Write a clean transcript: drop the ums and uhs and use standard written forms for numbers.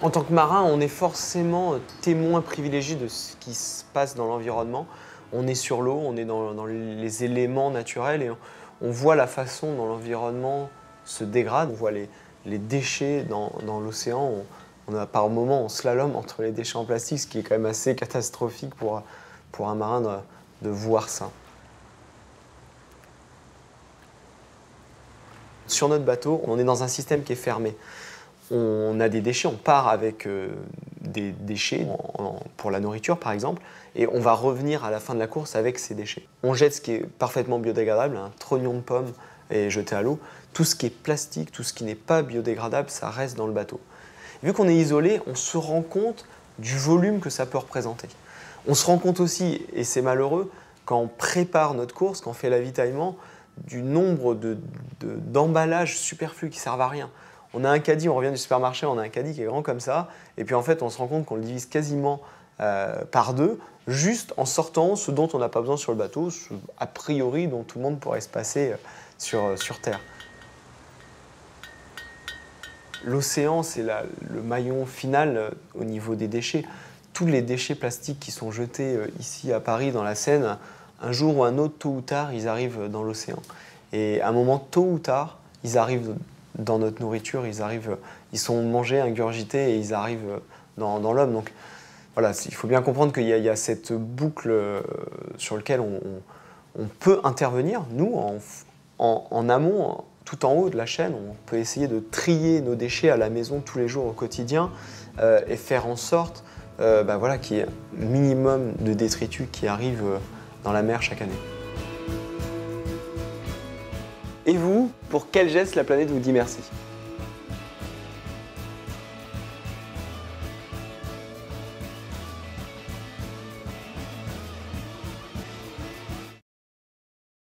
En tant que marin, on est forcément témoin privilégié de ce qui se passe dans l'environnement. On est sur l'eau, on est dans les éléments naturels et on voit la façon dont l'environnement se dégrade. On voit les déchets dans l'océan. On a par moments on slalom entre les déchets en plastique, ce qui est quand même assez catastrophique pour un marin de voir ça. Sur notre bateau, on est dans un système qui est fermé. On a des déchets, on part avec des déchets pour la nourriture par exemple, et on va revenir à la fin de la course avec ces déchets. On jette ce qui est parfaitement biodégradable, un trognon de pomme est jeté à l'eau. Tout ce qui est plastique, tout ce qui n'est pas biodégradable, ça reste dans le bateau. Vu qu'on est isolé, on se rend compte du volume que ça peut représenter. On se rend compte aussi, et c'est malheureux, quand on prépare notre course, quand on fait l'avitaillement, du nombre d'emballages superflus qui ne servent à rien. On a un caddie, on revient du supermarché, on a un caddie qui est grand comme ça, et puis en fait on se rend compte qu'on le divise quasiment par deux, juste en sortant ce dont on n'a pas besoin sur le bateau, ce a priori dont tout le monde pourrait se passer sur Terre. L'océan, c'est le maillon final au niveau des déchets. Tous les déchets plastiques qui sont jetés ici à Paris, dans la Seine, un jour ou un autre, tôt ou tard, ils arrivent dans l'océan. Et à un moment, tôt ou tard, ils arrivent dans notre nourriture, ils sont mangés, ingurgités et ils arrivent dans l'homme. Donc voilà, il faut bien comprendre qu'il y a cette boucle sur laquelle on peut intervenir, nous, en amont, tout en haut de la chaîne. On peut essayer de trier nos déchets à la maison tous les jours au quotidien et faire en sorte voilà, qu'il y ait un minimum de détritus qui arrivent dans la mer chaque année. Et vous, pour quel geste la planète vous dit merci ?